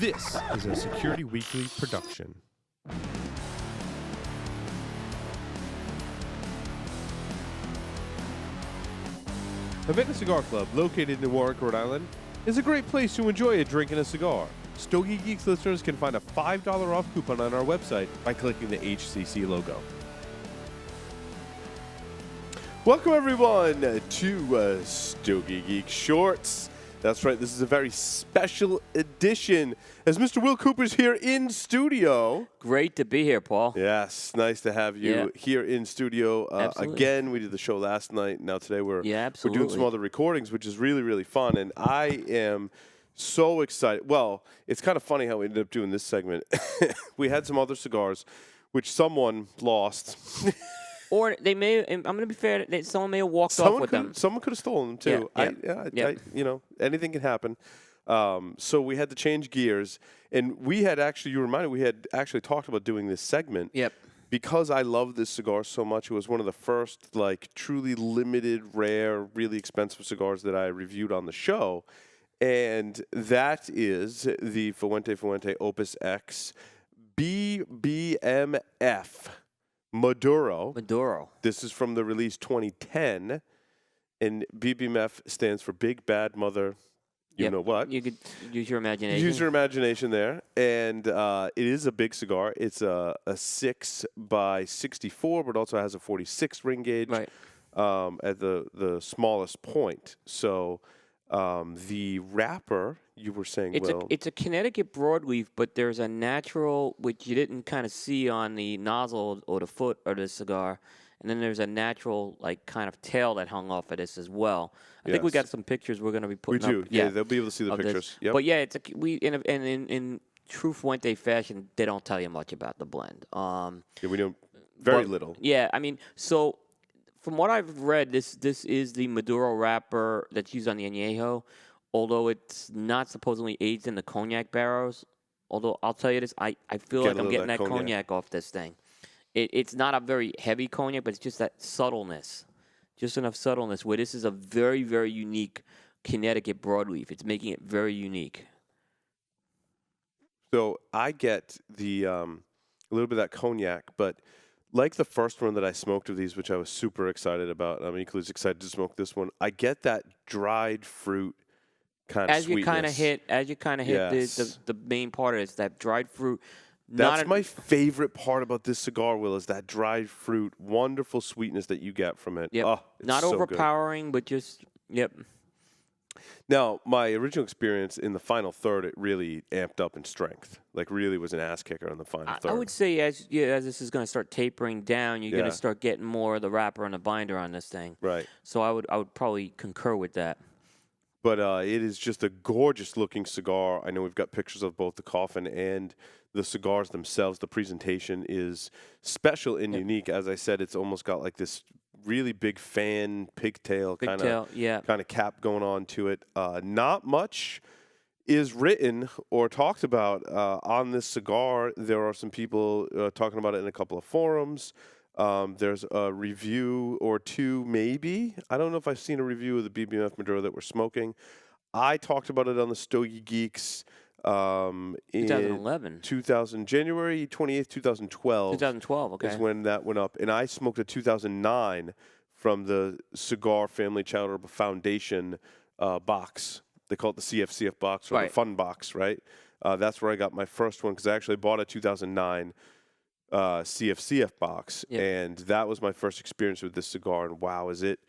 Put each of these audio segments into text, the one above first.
This is a Security Weekly production. Havana Cigar Club, located in Warwick, Rhode Island, is a great place to enjoy a drink and a cigar. Stogie Geeks listeners can find a $5 off coupon on our website by clicking the HCC logo. Welcome, everyone, to Stogie Geek Shorts. That's right, this is a very special edition, as Mr. Will Cooper's here in studio. Great to be here, Paul. Yes, nice to have you here in studio again. We did the show last night. Now today we're doing some other recordings, which is really, really fun. And I am so excited. Well, it's kind of funny how we ended up doing this segment. We had some other cigars, which someone lost. Or they may, I'm going to be fair, someone may have walked off with them. Someone could have stolen them, too. Anything can happen. So we had to change gears. And we had actually, you reminded me, we had actually talked about doing this segment. Yep. Because I love this cigar so much, it was one of the first, truly limited, rare, really expensive cigars that I reviewed on the show. And that is the Fuente Opus X BBMF Maduro. This is from the release 2010, and BBMF stands for Big Bad Mother. You know what? You could use your imagination. Use your imagination there, and it is a big cigar. It's a 6x64, but also has a 46 ring gauge at the smallest point. So the wrapper, you were saying, it's a Connecticut broadleaf, but there's a natural, which you didn't kind of see on the nozzle or the foot of the cigar, and then there's a natural, kind of tail that hung off of this as well. I think we got some pictures we're going to be putting up. We do. Yeah, they'll be able to see the pictures. Yep. But yeah, in true Fuente fashion, they don't tell you much about the blend. We know very little. Yeah, I mean, so from what I've read, this is the Maduro wrapper that's used on the Añejo, although it's not supposedly aged in the cognac barrels. Although I'll tell you this, I feel like I'm getting that cognac off this thing. It's not a very heavy cognac, but it's just that subtleness. Just enough subtleness where this is a very, very unique Connecticut broadleaf. It's making it very unique. So I get the a little bit of that cognac, but like the first one that I smoked of these, which I was super excited about, I'm equally as excited to smoke this one. I get that dried fruit kind of sweetness. As you kind of hit the main part of it, it's that dried fruit. That's my favorite part about this cigar, Will, is that dried fruit, wonderful sweetness that you get from it. Yep. Oh, not so overpowering, but just, Now, my original experience in the final third, it really amped up in strength. Really was an ass kicker in the final third. I would say as this is going to start tapering down, you're going to start getting more of the wrapper and the binder on this thing. Right. So I would probably concur with that. But it is just a gorgeous-looking cigar. I know we've got pictures of both the coffin and the cigars themselves. The presentation is special and unique. As I said, it's almost got this really big fan pigtail kind of cap going on to it. Not much is written or talked about on this cigar. There are some people talking about it in a couple of forums. There's a review or two, maybe. I don't know if I've seen a review of the BBMF Maduro that we're smoking. I talked about it on the Stogie Geeks in 2011. January 28th, 2012. 2012, okay. Is when that went up. And I smoked a 2009 from the Cigar Family Charitable Foundation box. They call it the CFCF box or the Fun box, right? That's where I got my first one because I actually bought a 2009 CFCF box, and that was my first experience with this cigar, and wow, is it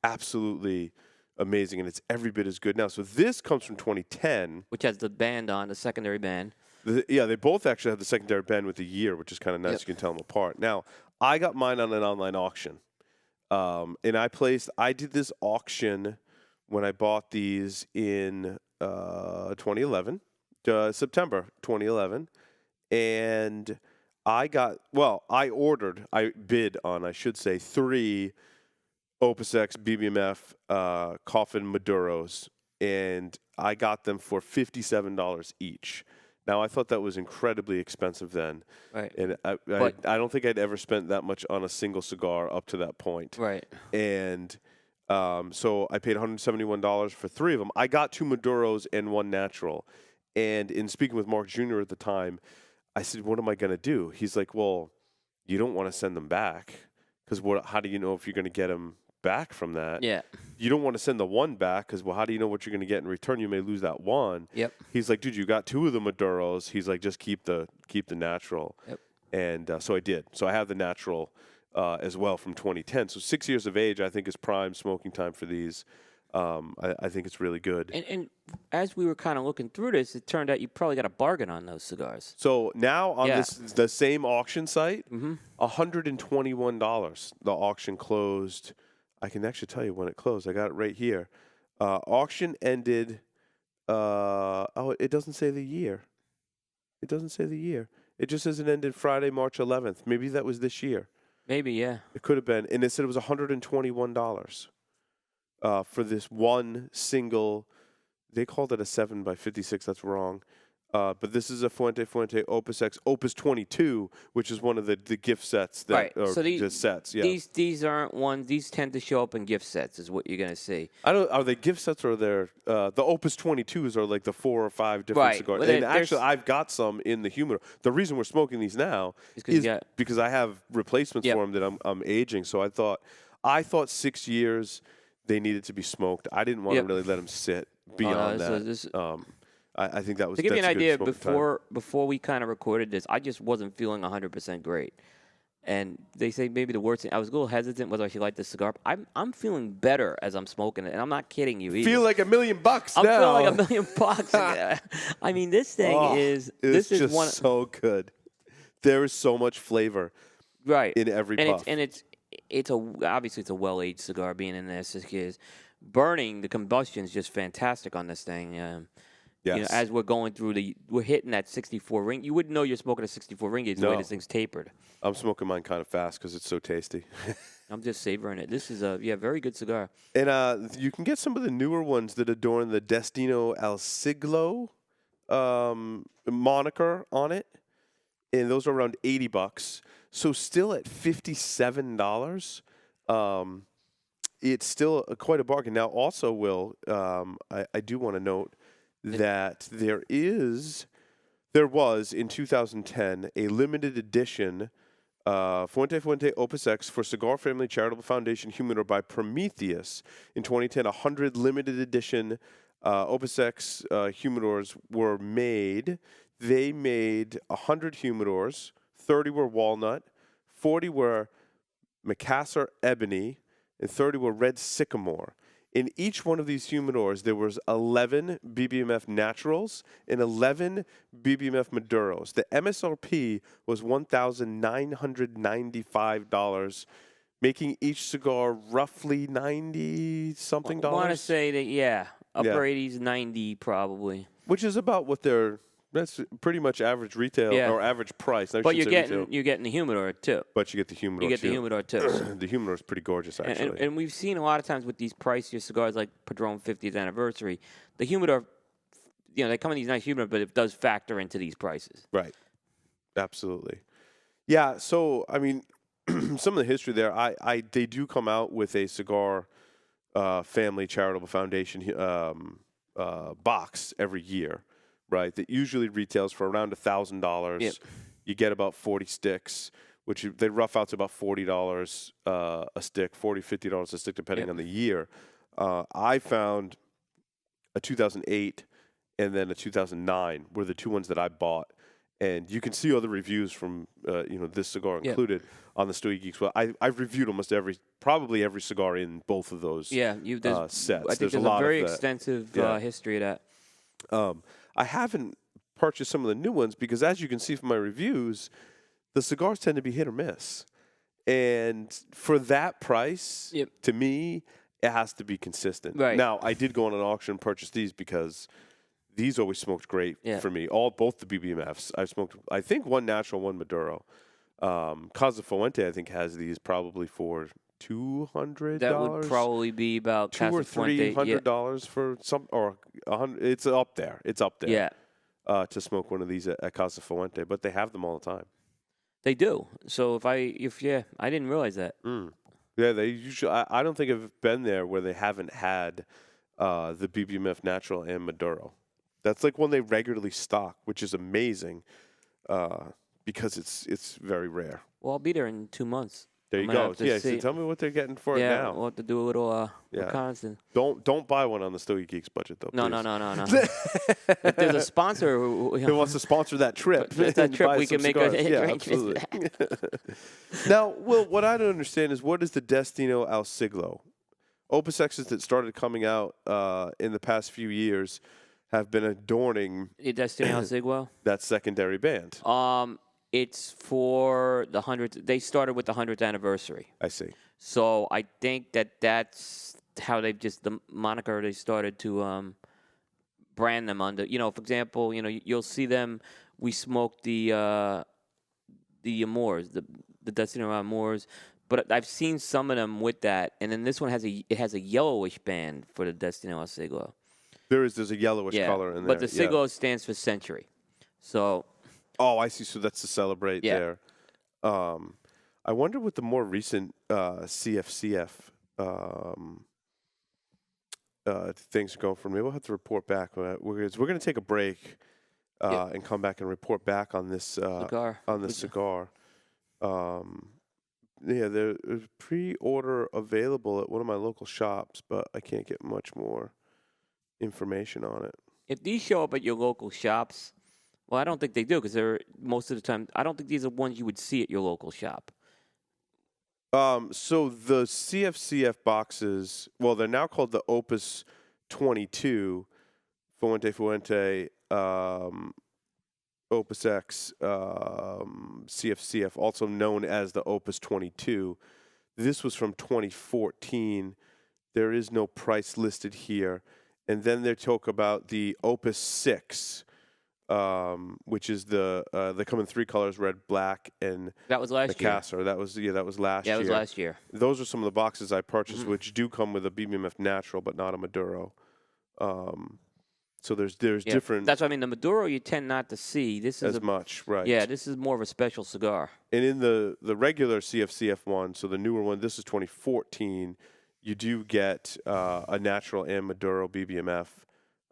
absolutely amazing, and it's every bit as good now. So this comes from 2010. Which has the band on, the secondary band. They both actually have the secondary band with the year, which is kind of nice. You can tell them apart. Now, I got mine on an online auction, and I did this auction when I bought these in 2011, September 2011, and I bid on 3 Opus X BBMF Coffin Maduros, and I got them for $57 each. Now, I thought that was incredibly expensive then. Right. And I don't think I'd ever spent that much on a single cigar up to that point. Right. And so I paid $171 for 3 of them. I got 2 Maduros and 1 natural. And in speaking with Mark Jr. at the time, I said, "What am I going to do?" He's like, "Well, you don't want to send them back because how do you know if you're going to get them back from that? Yeah. You don't want to send the one back because, well, how do you know what you're going to get in return? You may lose that one." Yep. He's like, "Dude, you got 2 of the Maduros." He's like, "Just keep the natural." Yep. And so I did. So I have the natural as well from 2010. So 6 years of age, I think, is prime smoking time for these. I think it's really good. And as we were kind of looking through this, it turned out you probably got a bargain on those cigars. So now on Yeah. the same auction site, Mm-hmm. $121. The auction closed. I can actually tell you when it closed. I got it right here. Auction ended. It doesn't say the year. It doesn't say the year. It just says it ended Friday, March 11th. Maybe that was this year. Maybe, yeah. It could have been. And it said it was $121 for this one single. They called it a 7x56. That's wrong. But this is a Fuente Opus X Opus 22, which is one of the gift sets that Right. are So just sets. Yeah. These aren't ones. These tend to show up in gift sets, is what you're gonna see. Are they gift sets or they're the Opus 22s are like the 4 or 5 different Right. cigars. Well, and there's- actually, I've got some in the humidor. The reason we're smoking these now Is 'cause you got- because I have replacements Yep. for them that I'm aging. So I thought 6 years they needed to be smoked. I didn't want Yep. to really let them sit beyond so that. this- I think that was To give you an that's a good idea, smoking time. before we kind of recorded this, I just wasn't feeling 100% great. And they say maybe the worst thing. I was a little hesitant whether I should light this cigar. I'm feeling better as I'm smoking it, and I'm not kidding you either. Feel like $1 million bucks I'm now. feeling like $1 million. I mean, this thing It's this is just one so good. There is so much flavor right in every and puff. it's obviously it's a well-aged cigar being in there 6 years. Burning, the combustion is just fantastic on this thing. Yes. You know, as we're going through we're hitting that 64 ring. You wouldn't know you're smoking a 64 ring gauge the way No. this thing's tapered. I'm smoking mine kind of fast because it's so tasty. I'm just savoring it. This is a very good cigar. And you can get some of the newer ones that adorn the Destino El Siglo moniker on it. And those are around $80. So still at $57. It's still quite a bargain. Now, also, Will, I do want to note that there was in 2010 a limited edition Fuente Opus X for Cigar Family Charitable Foundation Humidor by Prometheus. In 2010, 100 limited edition Opus X humidors were made. They made 100 humidors. 30 were walnut, 40 were Macassar ebony, and 30 were red sycamore. In each one of these humidors, there was 11 BBMF Naturals and 11 BBMF Maduros. The MSRP was $1,995, making each cigar roughly 90-something I want to dollars, say that upper 80s, 90 probably. which is about what that's pretty much average retail or average price. But you're getting the humidor too. But you get the humidor. You get too. the humidor too. The humidor is pretty gorgeous, actually. And we've seen a lot of times with these pricier cigars like Padron 50th anniversary, the humidor, they come in these nice humidor, but it does factor into these prices. Right. Absolutely. Yeah. So, I mean, some of the history there, they do come out with a cigar family charitable foundation box every year, right? That usually retails for around $1,000. Yep. You get about 40 sticks, which they rough out to about $40 a stick, $50 a stick, depending on the year. I found a 2008 and then a 2009 were the two ones that I bought. And you can see all the reviews from, this cigar included on the Stogie Geeks. Well, I've reviewed probably every cigar in both of those sets. I think there's a very extensive history of that. I haven't purchased some of the new ones because, as you can see from my reviews, the cigars tend to be hit or miss. And for that price, to me, it has to be consistent. Right. Now, I did go on an auction and purchase these because these always smoked great for me. Both the BBMFs. I've smoked, I think, one natural, one Maduro. Casa Fuente, I think, has these probably for $200. That would probably be about $200 or $300 for some, or $100. It's up there. It's up there. Yeah. To smoke one of these at Casa Fuente, but they have them all the time. They do. So I didn't realize that. Yeah, they usually. I don't think I've been there where they haven't had the BBMF Natural and Maduro. That's like one they regularly stock, which is amazing because it's very rare. Well, I'll be there in 2 months. There I'm you gonna go. have to Yeah, so see. tell me what they're getting for it Yeah, now. we'll have to do a little Yeah. reconnaissance. Don't buy one on the Stogie Geeks budget though. No, please. no. If there's a sponsor Who wants to sponsor that trip? With that trip, Buy we some can make cigars. a Yeah, arrangement for absolutely. Now, Will, what I don't understand is what is the Destino al Siglo? Opus X's that started coming out in the past few years have been adorning Destino Siglo. that secondary band. It's for the 100th. They started with the 100th anniversary. I see. So I think that's how they've just the moniker they started to brand them under. You know, for example, you'll see them. We smoked the Amours, the Destino Amours, but I've seen some of them with that. And then this one has a yellowish band for the Destino al Siglo. There's a yellowish Yeah, color in there. but the Siglo stands for century. So. Oh, I see. So that's to celebrate Yeah. there. I wonder what the more recent CFCF things are going for. Maybe we'll have to report back. We're going to take a break and come back and report back on this Cigar. cigar. Yeah, there's pre-order available at one of my local shops, but I can't get much more information on it. If these show up at your local shops, well, I don't think they do because they're most of the time. I don't think these are ones you would see at your local shop. So the CFCF boxes, well, they're now called the Opus 22 Fuente Opus X CFCF, also known as the Opus 22. This was from 2014. There is no price listed here. And then they talk about the Opus X, which is they come in 3 colors: red, black, and That was last year. Macassar. That was last year. Yeah, it was last year. Those are some of the boxes I purchased, which do come with a BBMF Natural, but not a Maduro. So there's Yeah, different That's what I mean. The Maduro you tend not to see. This is as much, right? Yeah, this is more of a special cigar. And in the regular CFCF one, so the newer one, this is 2014. You do get a Natural and Maduro BBMF,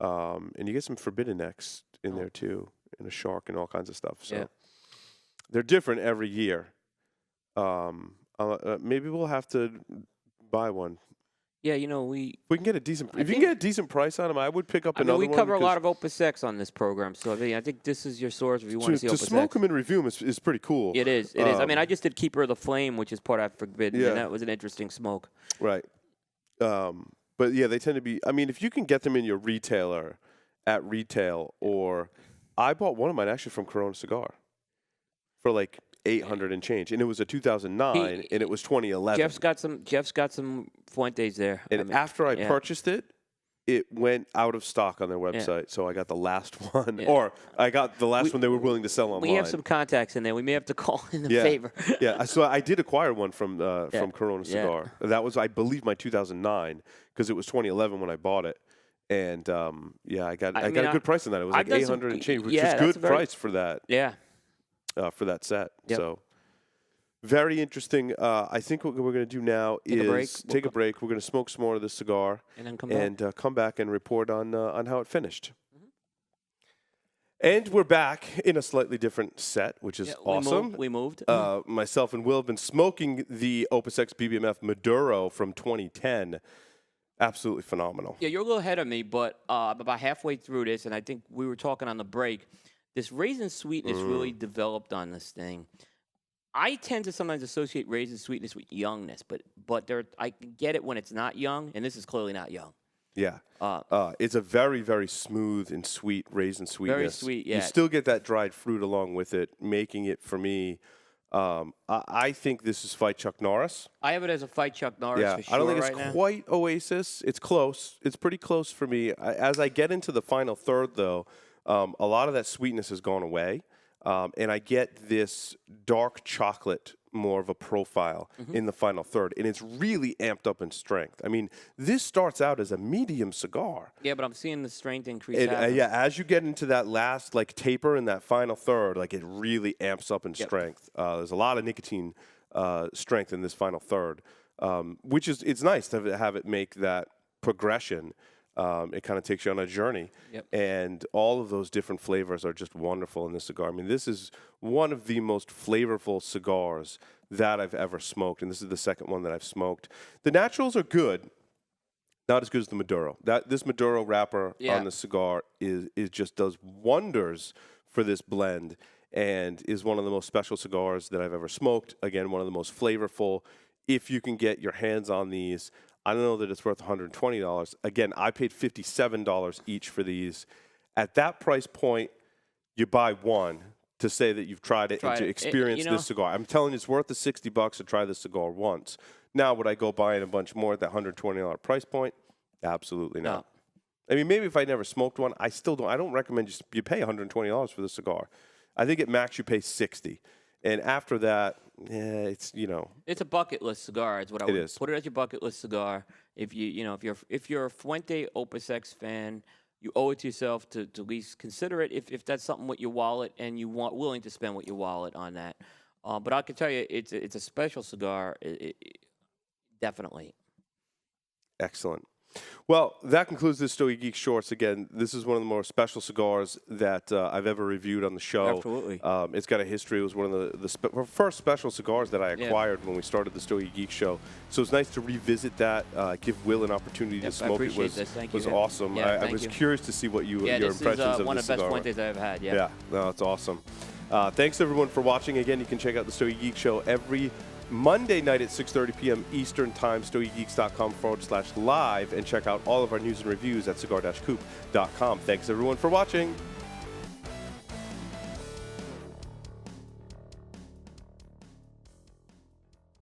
and you get some Forbidden X in there too, and a Shark and all kinds of stuff. So they're different every year. Maybe we'll have to buy one. Yeah, we We can get a decent. If you can get a decent price on them, I would pick up another one. we cover a lot of Opus X on this program, so I think this is your source if you want to see to Opus smoke X. them and review them is pretty cool. It is. It is. I mean, I just did Keeper of the Flame, which is part of Forbidden, Yeah. and that was an interesting smoke. Right. But yeah, they tend to be. I mean, if you can get them in your retailer at retail, or I bought one of mine actually from Corona Cigar for like 800 and change, and it was a 2009, and it was 2011. Jeff's got some Fuentes there. And after I purchased it, it went out of stock on their website, so I got the last one, or I got the last one they were willing to sell online. We have some contacts in there. We may have to call in a favor. Yeah, so I did acquire one from Corona Cigar. That was, I believe, my 2009, because it was 2011 when I bought it. And I got a good price on that. It was like 800 and change, which is good price for that. Yeah. For that set. Yep. So very interesting. I think what we're going to do now is take a break. We're going to smoke some more of this cigar and then come back and report on how it finished. And we're back in a slightly different set, which is awesome. We moved. Myself and Will have been smoking the Opus X BBMF Maduro from 2010. Absolutely phenomenal. Yeah, you're a little ahead of me, but about halfway through this, and I think we were talking on the break, this raisin sweetness really developed on this thing. I tend to sometimes associate raisin sweetness with youngness, but I get it when it's not young, and this is clearly not young. Yeah. It's a very, very smooth and sweet raisin sweetness. Very sweet, yeah. You still get that dried fruit along with it, making it, for me, I think this is Fight Chuck Norris. I have it as a Fight Chuck Norris for sure. I don't think it's quite Oasis. It's close. It's pretty close for me. As I get into the final third, though, a lot of that sweetness has gone away, and I get this dark chocolate, more of a profile in the final third, and it's really amped up in strength. I mean, this starts out as a medium cigar. Yeah, but I'm seeing the strength increase. And, as you get into that last taper in that final third, it really amps up in strength. There's a lot of nicotine strength in this final third, which is it's nice to have it make that progression. It kind of takes you on a journey. Yep. And all of those different flavors are just wonderful in this cigar. I mean, this is one of the most flavorful cigars that I've ever smoked, and this is the second one that I've smoked. The naturals are good, not as good as the Maduro. This Maduro wrapper on the cigar is just does wonders for this blend, and is one of the most special cigars that I've ever smoked. Again, one of the most flavorful. If you can get your hands on these, I don't know that it's worth $120. Again, I paid $57 each for these. At that price point, you buy one to say that you've tried it and to experience this cigar. I'm telling you, it's worth the $60 to try this cigar once. Now, would I go buying a bunch more at that $120 price point? Absolutely not. No. I mean, maybe if I never smoked one, I still don't. I don't recommend you pay $120 for the cigar. I think at max you pay $60, and after that, it's it's a bucket list cigar. Is what I would put it as your bucket list cigar. If you're a Fuente Opus X fan, you owe it to yourself to at least consider it if that's something with your wallet and you want willing to spend with your wallet on that. But I can tell you, it's a special cigar. Definitely. Excellent. Well, that concludes this Stogie Geeks Shorts. Again, this is one of the more special cigars that I've ever reviewed on the show. Absolutely. It's got a history. It was one of the first special cigars that I acquired when we started the Stogie Geeks show. So it's nice to revisit that, give Will an opportunity to smoke it. Was awesome. Yeah, I was curious to see what your impressions of this the is one of the best cigar Fuentes I've ever had. Yeah, no, it's awesome. Thanks, everyone, for watching. Again, you can check out the Stogie Geeks show every Monday night at 6:30 p.m. Eastern Time, StogieGeeks.com/live, and check out all of our news and reviews at cigar-coop.com. Thanks, everyone, for watching.